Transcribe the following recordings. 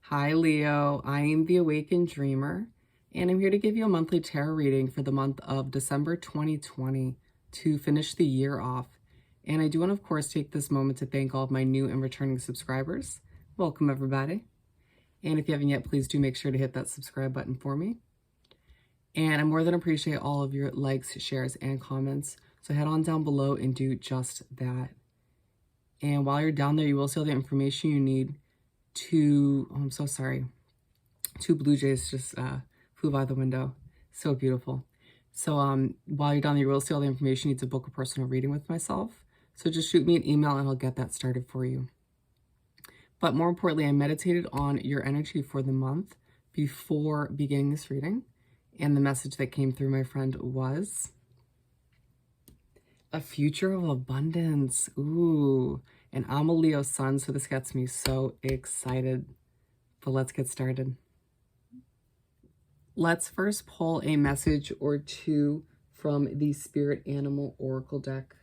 Hi, Leo. I am the Awakened Dreamer, and I'm here to give you a monthly tarot reading for the month of December 2020 to finish the year off. And I do want to, of course, take this moment to thank all of my new and returning subscribers. Welcome, everybody. And if you haven't yet, please do make sure to hit that subscribe button for me. And I more than appreciate all of your likes, shares, and comments. So head on down below and do just that. And while you're down there, you will see all the information you need to, oh, I'm so sorry. Two blue jays just flew by the window. So beautiful. So while you're down there, you will see all the information you need to book a personal reading with myself. So just shoot me an email and I'll get that started for you. But more importantly, I meditated on your energy for the month before beginning this reading. And the message that came through, my friend, was a future of abundance. Ooh, and I'm a Leo sun, so this gets me so excited. But let's get started. Let's first pull a message or two from the Spirit Animal Oracle deck.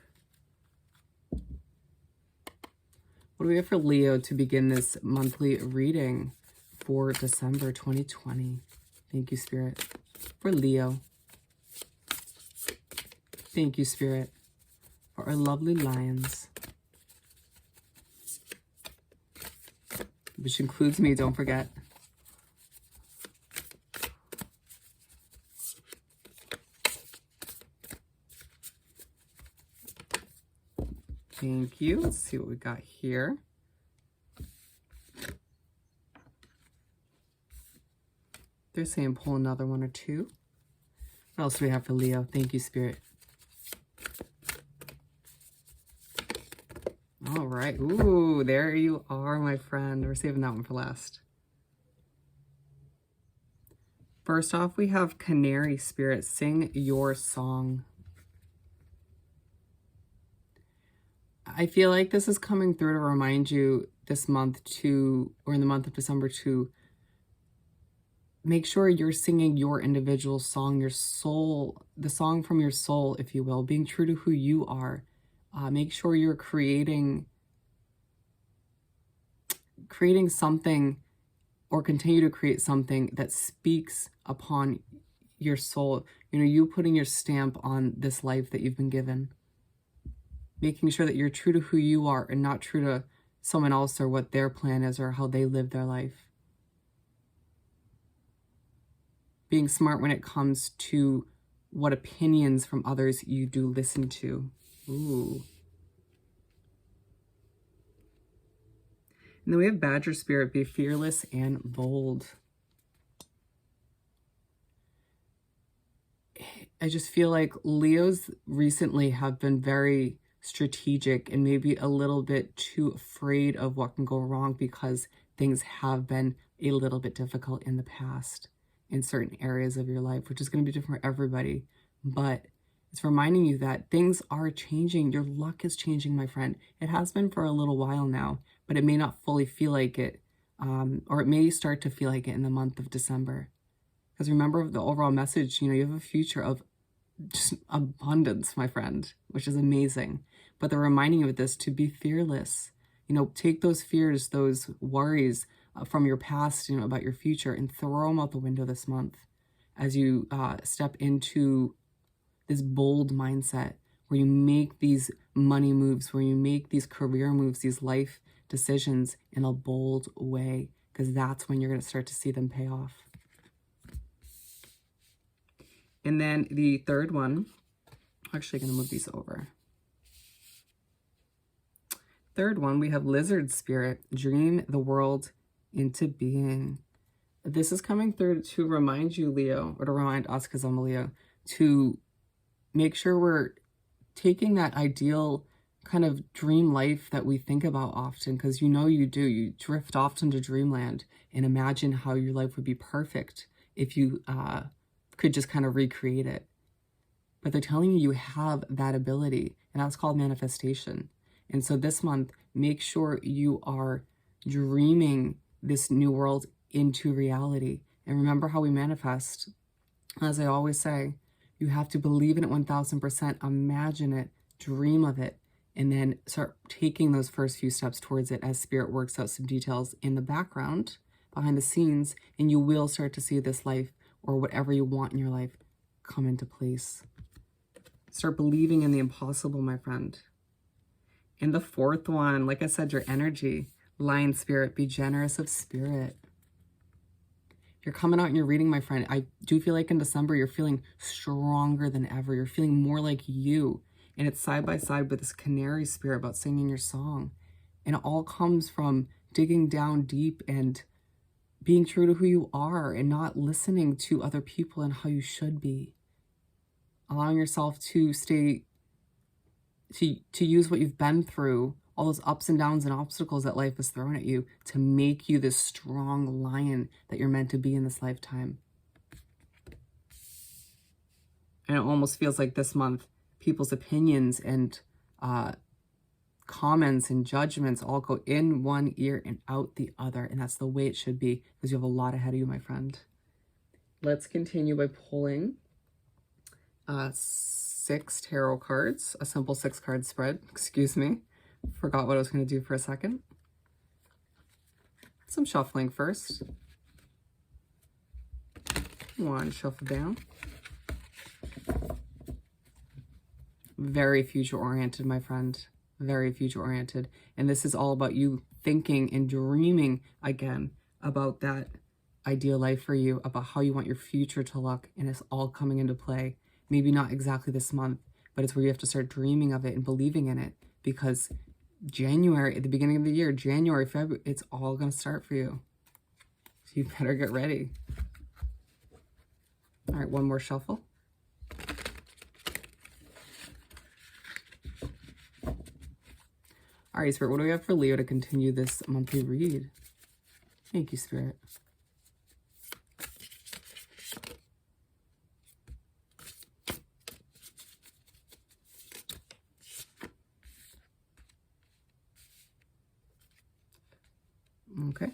What do we have for Leo to begin this monthly reading for December 2020? Thank you, Spirit. For Leo. Thank you, Spirit. For our lovely lions. Which includes me, don't forget. Thank you. Let's see what we got here. They're saying pull another one or two. What else do we have for Leo? Thank you, Spirit. All right. Ooh, there you are, my friend. We're saving that one for last. First off, we have Canary Spirit. Sing your song. I feel like this is coming through to remind you this month to, or in the month of December, to make sure you're singing your individual song, your soul, the song from your soul, if you will, being true to who you are. Make sure you're creating something, or continue to create something that speaks upon your soul. You know, you putting your stamp on this life that you've been given. Making sure that you're true to who you are and not true to someone else or what their plan is or how they live their life. Being smart when it comes to what opinions from others you do listen to. Ooh. And then we have Badger Spirit. Be fearless and bold. I just feel like Leos recently have been very strategic and maybe a little bit too afraid of what can go wrong because things have been a little bit difficult in the past in certain areas of your life, which is going to be different for everybody. But it's reminding you that things are changing. Your luck is changing, my friend. It has been for a little while now, but it may not fully feel like it, or it may start to feel like it in the month of December. Because remember the overall message, you have a future of just abundance, my friend, which is amazing. But they're reminding you of this, to be fearless. Take those fears, those worries from your past, about your future, and throw them out the window this month as you step into this bold mindset where you make these money moves, where you make these career moves, these life decisions in a bold way, because that's when you're going to start to see them pay off. And then the third one, I'm actually going to move these over. Third one, we have Lizard Spirit. Dream the world into being. This is coming through to remind you, Leo, or to remind us, because I'm a Leo, to make sure we're taking that ideal kind of dream life that we think about often, because you do. You drift off into dreamland and imagine how your life would be perfect if you could just kind of recreate it. But they're telling you have that ability, and that's called manifestation. And so this month, make sure you are dreaming this new world into reality. And remember how we manifest. As I always say, you have to believe in it 1000%, imagine it, dream of it, and then start taking those first few steps towards it as Spirit works out some details in the background behind the scenes, and you will start to see this life or whatever you want in your life come into place. Start believing in the impossible, my friend. And the fourth one, like I said, your energy. Lion spirit, be generous of spirit. You're coming out and you're reading, my friend. I do feel like in December, you're feeling stronger than ever. You're feeling more like you. And it's side by side with this canary spirit about singing your song. And it all comes from digging down deep and being true to who you are and not listening to other people and how you should be. Allowing yourself to stay, to use what you've been through, all those ups and downs and obstacles that life has thrown at you to make you this strong lion that you're meant to be in this lifetime. And it almost feels like this month, people's opinions and comments and judgments all go in one ear and out the other. And that's the way it should be, because you have a lot ahead of you, my friend. Let's continue by pulling 6 tarot cards, a simple 6-card spread. Excuse me. Forgot what I was going to do for a second. Some shuffling first. 1, shuffle down. Very future-oriented, my friend. Very future-oriented. And this is all about you thinking and dreaming again about that ideal life for you, about how you want your future to look, and it's all coming into play. Maybe not exactly this month, but it's where you have to start dreaming of it and believing in it, because January, at the beginning of the year, January, February, it's all going to start for you. So you better get ready. All right, one more shuffle. All right, Spirit, what do we have for Leo to continue this monthly read? Thank you, Spirit. Okay.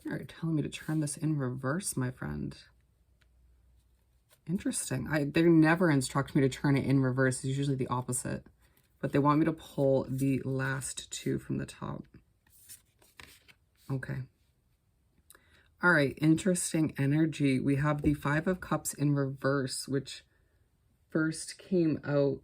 All right, telling me to turn this in reverse, my friend. Interesting. They never instruct me to turn it in reverse. It's usually the opposite. But they want me to pull the last 2 from the top. Okay. All right, interesting energy. We have the 5 of Cups in reverse, which first came out.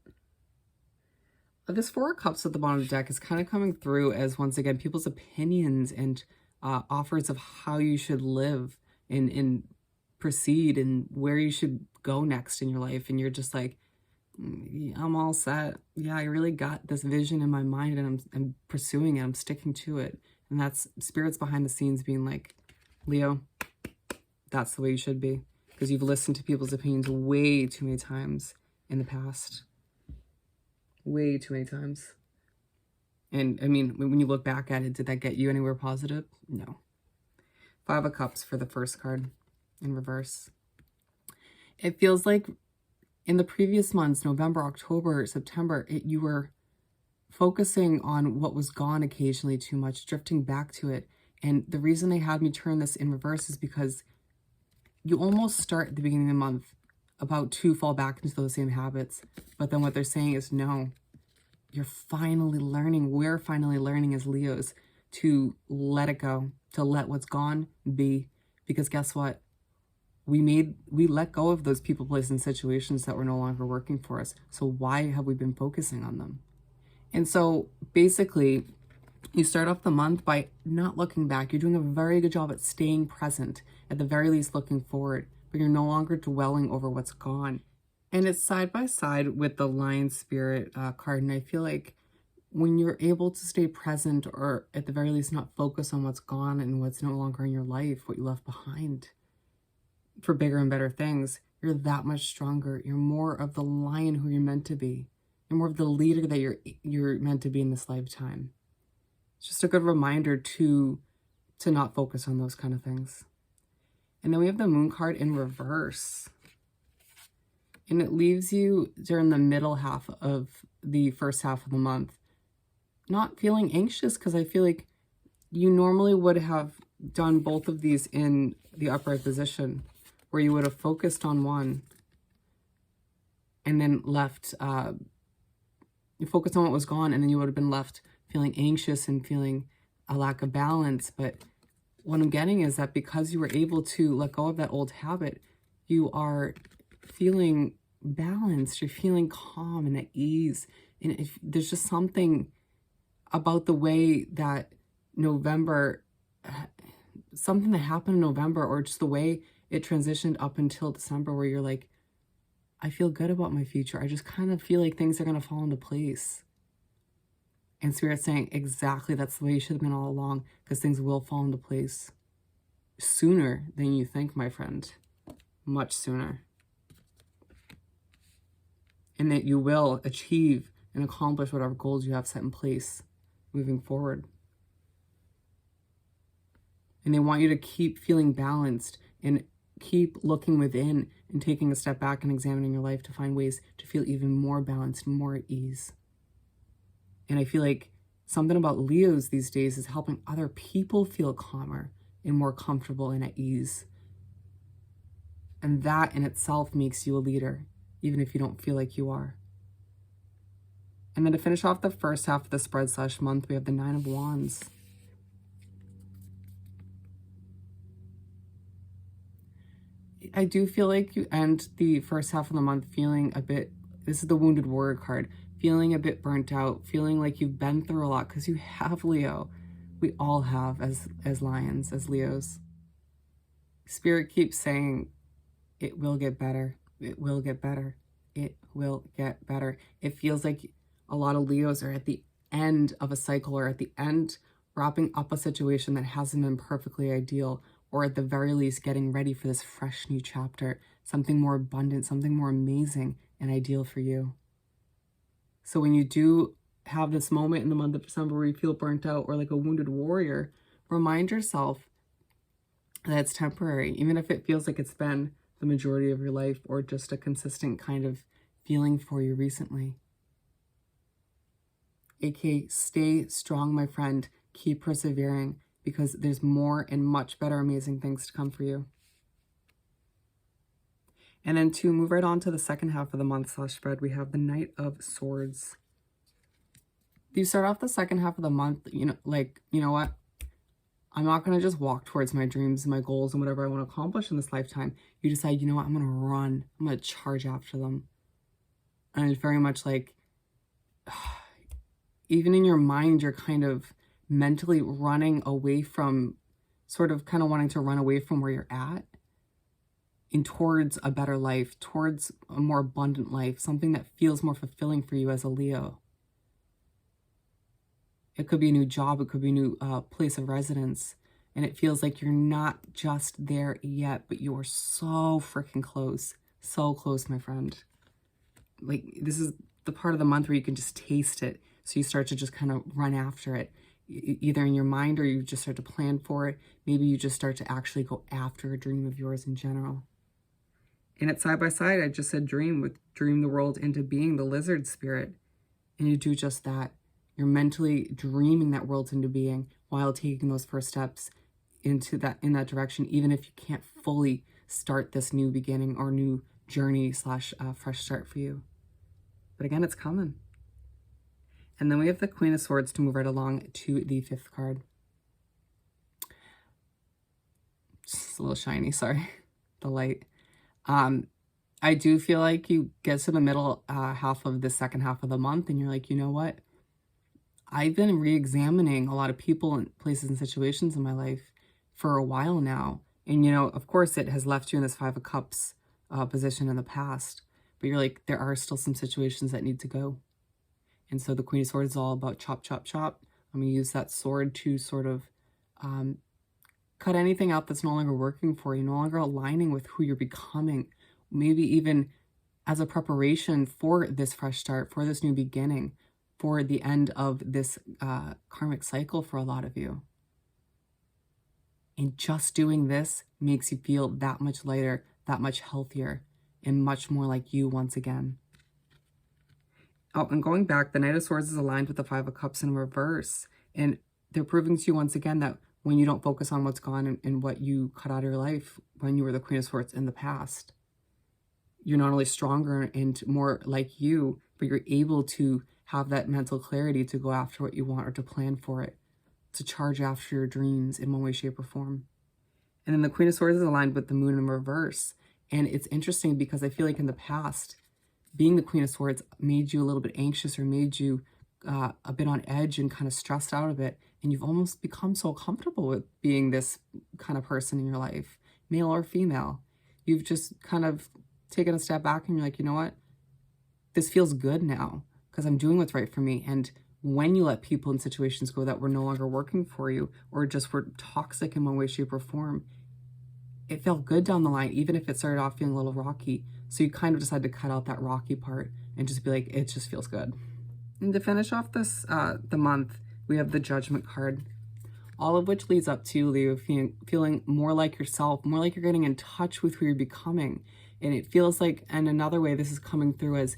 This 4 of Cups at the bottom of the deck is kind of coming through as, once again, people's opinions and offers of how you should live and proceed and where you should go next in your life. And you're just like, I'm all set. Yeah, I really got this vision in my mind and I'm pursuing it. I'm sticking to it. And that's spirits behind the scenes being like, Leo, that's the way you should be, because you've listened to people's opinions way too many times in the past. Way too many times. And I mean, when you look back at it, did that get you anywhere positive? No. 5 of Cups for the first card in reverse. It feels like in the previous months, November, October, September, you were focusing on what was gone occasionally too much, drifting back to it. And the reason they had me turn this in reverse is because you almost start at the beginning of the month about to fall back into those same habits. But then what they're saying is, no, you're finally learning. We're finally learning as Leos to let it go, to let what's gone be. Because guess what? We let go of those people, places, and situations that were no longer working for us. So why have we been focusing on them? And so basically, you start off the month by not looking back. You're doing a very good job at staying present, at the very least looking forward, but you're no longer dwelling over what's gone. And it's side by side with the Lion Spirit card. And I feel like when you're able to stay present, or at the very least not focus on what's gone and what's no longer in your life, what you left behind for bigger and better things, you're that much stronger. You're more of the lion who you're meant to be. You're more of the leader that you're meant to be in this lifetime. It's just a good reminder to not focus on those kind of things. And then we have the Moon card in reverse. And it leaves you during the middle half of the first half of the month not feeling anxious, because I feel like you normally would have done both of these in the upright position, where you would have focused on one and then left, you focused on what was gone, and then you would have been left feeling anxious and feeling a lack of balance. But what I'm getting is that because you were able to let go of that old habit, you are feeling balanced, you're feeling calm and at ease. And if there's just something about the way that November, something that happened in November, or just the way it transitioned up until December, where you're like, I feel good about my future. I just kind of feel like things are going to fall into place. And Spirit's saying, exactly, that's the way you should have been all along, because things will fall into place sooner than you think, my friend. Much sooner. And that you will achieve and accomplish whatever goals you have set in place moving forward. And they want you to keep feeling balanced and keep looking within and taking a step back and examining your life to find ways to feel even more balanced, more at ease. And I feel like something about Leos these days is helping other people feel calmer and more comfortable and at ease. And that in itself makes you a leader, even if you don't feel like you are. And then to finish off the first half of the spread / month, we have the 9 of Wands. I do feel like you end the first half of the month feeling a bit, this is the Wounded Warrior card, feeling a bit burnt out, feeling like you've been through a lot, because you have Leo. We all have as lions, as Leos. Spirit keeps saying, it will get better. It will get better. It will get better. It feels like a lot of Leos are at the end of a cycle, or at the end, wrapping up a situation that hasn't been perfectly ideal, or at the very least getting ready for this fresh new chapter, something more abundant, something more amazing and ideal for you. So when you do have this moment in the month of December where you feel burnt out or like a wounded warrior, remind yourself that it's temporary, even if it feels like it's been the majority of your life or just a consistent kind of feeling for you recently. aka stay strong, my friend. Keep persevering, because there's more and much better amazing things to come for you. And then to move right on to the second half of the month / spread, we have the Knight of Swords. You start off the second half of the month, you know what? I'm not going to just walk towards my dreams and my goals and whatever I want to accomplish in this lifetime. You decide, you know what? I'm going to run. I'm going to charge after them. And it's very much like, even in your mind, you're kind of mentally running away from, sort of kind of wanting to run away from where you're at and towards a better life, towards a more abundant life, something that feels more fulfilling for you as a Leo. It could be a new job, it could be a new place of residence, and it feels like you're not just there yet, but you are so freaking close. So close, my friend. Like, this is the part of the month where you can just taste it, so you start to just kind of run after it, either in your mind or you just start to plan for it. Maybe you just start to actually go after a dream of yours in general. And it's side by side, I just said dream, with dream the world into being, the lizard spirit. And you do just that. You're mentally dreaming that world into being while taking those first steps into that, in that direction, even if you can't fully start this new beginning or new journey / fresh start for you. But again, it's coming. And then we have the Queen of Swords to move right along to the 5th card. It's a little shiny, sorry. The light. I do feel like you get to the middle half of the second half of the month and you're like, you know what? I've been re-examining a lot of people and places and situations in my life for a while now. And, you know, of course it has left you in this 5 of Cups position in the past. But you're like, there are still some situations that need to go. And so the Queen of Swords is all about chop, chop, chop. I'm going to use that sword to sort of cut anything out that's no longer working for you, no longer aligning with who you're becoming. Maybe even as a preparation for this fresh start, for this new beginning, for the end of this karmic cycle for a lot of you. And just doing this makes you feel that much lighter, that much healthier, and much more like you once again. Oh, and going back, the Knight of Swords is aligned with the 5 of Cups in reverse. And they're proving to you once again that when you don't focus on what's gone and what you cut out of your life when you were the Queen of Swords in the past, you're not only stronger and more like you, but you're able to have that mental clarity to go after what you want or to plan for it, to charge after your dreams in one way, shape, or form. And then the Queen of Swords is aligned with the Moon in reverse. And it's interesting because I feel like in the past, being the Queen of Swords made you a little bit anxious or made you a bit on edge and kind of stressed out of it. And you've almost become so comfortable with being this kind of person in your life, male or female. You've just kind of taken a step back and you're like, you know what? This feels good now because I'm doing what's right for me. And when you let people and situations go that were no longer working for you or just were toxic in one way, shape, or form, it felt good down the line, even if it started off feeling a little rocky. So you kind of decided to cut out that rocky part and just be like, it just feels good. And to finish off this, the month, we have the Judgment card, all of which leads up to Leo feeling more like yourself, more like you're getting in touch with who you're becoming. And it feels like, in another way, this is coming through as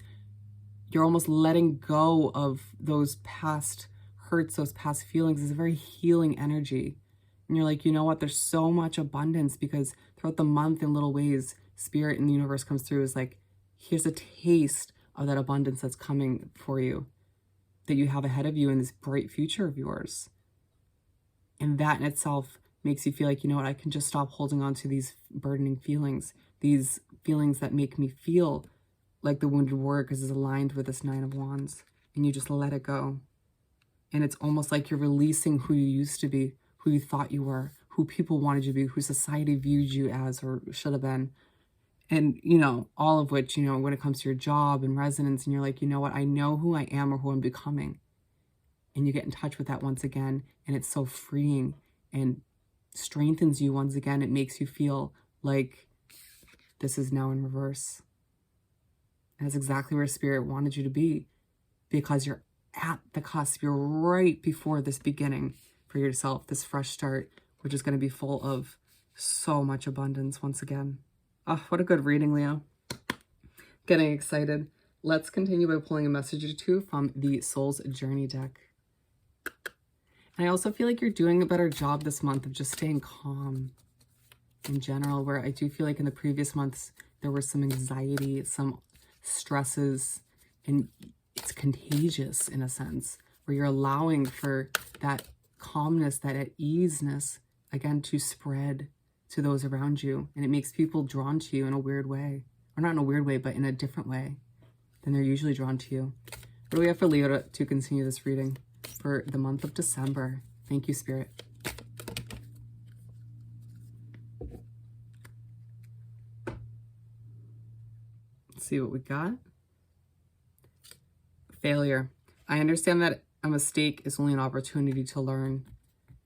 you're almost letting go of those past hurts, those past feelings. It's a very healing energy. And you're like, you know what? There's so much abundance because throughout the month, in little ways, Spirit and the universe comes through as like, here's a taste of that abundance that's coming for you, that you have ahead of you in this bright future of yours. And that in itself makes you feel like, you know what? I can just stop holding on to these burdening feelings, these feelings that make me feel like the wounded warrior because it's aligned with this Nine of Wands. And you just let it go. And it's almost like you're releasing who you used to be, who you thought you were, who people wanted you to be, who society viewed you as or should have been. And, you know, all of which, you know, when it comes to your job and residence, and you're like, you know what, I know who I am or who I'm becoming. And you get in touch with that once again. And it's so freeing and strengthens you once again. It makes you feel like this is now in reverse. And that's exactly where Spirit wanted you to be, because you're at the cusp. You're right before this beginning for yourself, this fresh start, which is going to be full of so much abundance once again. Oh, what a good reading, Leo. Getting excited. Let's continue by pulling a message or two from the Soul's Journey deck. And I also feel like you're doing a better job this month of just staying calm in general, where I do feel like in the previous months, there was some anxiety, some stresses, and it's contagious in a sense, where you're allowing for that calmness, that at easeness, again, to spread to those around you. And it makes people drawn to you in a weird way, or not in a weird way, but in a different way than they're usually drawn to you. What do we have for Leo to continue this reading for the month of December? Thank you, Spirit. Let's see what we got. Failure. I understand that a mistake is only an opportunity to learn.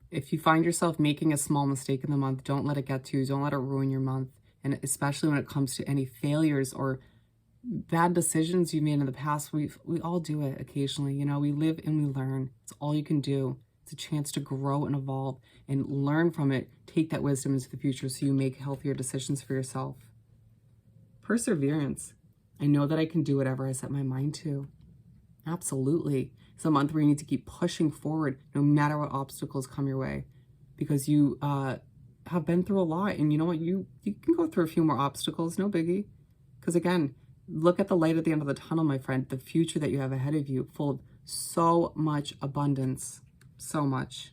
If you find yourself making a small mistake in the month, don't let it get to you. Don't let it ruin your month. And especially when it comes to any failures or bad decisions you made in the past, we all do it occasionally. You know, we live and we learn. It's all you can do. It's a chance to grow and evolve and learn from it. Take that wisdom into the future so you make healthier decisions for yourself. Perseverance. I know that I can do whatever I set my mind to. Absolutely. It's a month where you need to keep pushing forward no matter what obstacles come your way, because you have been through a lot. And you know what? You can go through a few more obstacles. No biggie. Because again, look at the light at the end of the tunnel, my friend. The future that you have ahead of you, full of so much abundance. So much.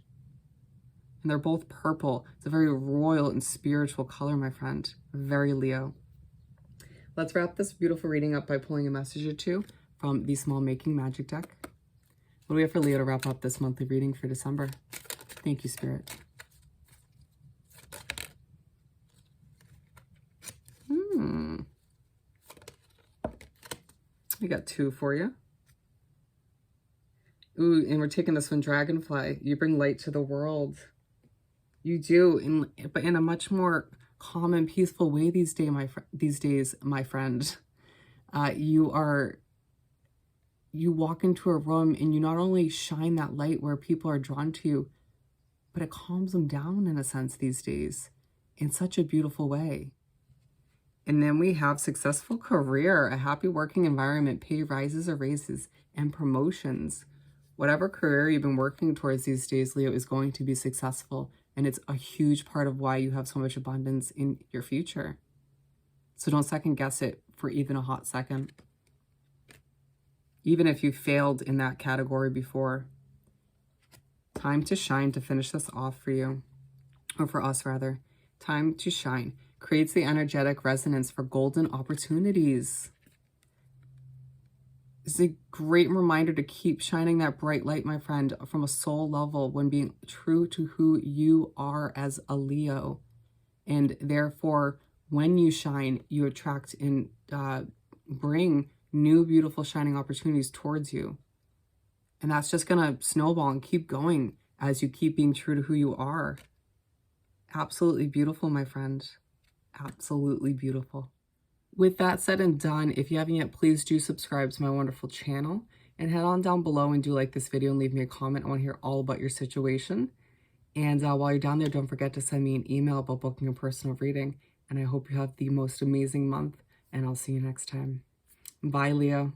And they're both purple. It's a very royal and spiritual color, my friend. Very Leo. Let's wrap this beautiful reading up by pulling a message or two from the Small Making Magic deck. What do we have for Leo to wrap up this monthly reading for December? Thank you, Spirit. We got two for you. Ooh, and we're taking this one, Dragonfly. You bring light to the world. You do, but in a much more calm and peaceful way these days, my friend. You walk into a room and you not only shine that light where people are drawn to you, but it calms them down in a sense these days in such a beautiful way. And then we have successful career, a happy working environment, pay rises or raises, and promotions. Whatever career you've been working towards these days, Leo, is going to be successful. And it's a huge part of why you have so much abundance in your future. So don't second guess it for even a hot second. Even if you failed in that category before. Time to shine to finish this off for you, or for us rather. Time to shine. Creates the energetic resonance for golden opportunities. It's a great reminder to keep shining that bright light, my friend, from a soul level when being true to who you are as a Leo. And therefore, when you shine, you attract and bring new, beautiful, shining opportunities towards you. And that's just going to snowball and keep going as you keep being true to who you are. Absolutely beautiful, my friend. Absolutely beautiful. With that said and done, if you haven't yet, please do subscribe to my wonderful channel and head on down below and do like this video and leave me a comment. I want to hear all about your situation. And while you're down there, don't forget to send me an email about booking a personal reading. And I hope you have the most amazing month, and I'll see you next time. Bye, Leo.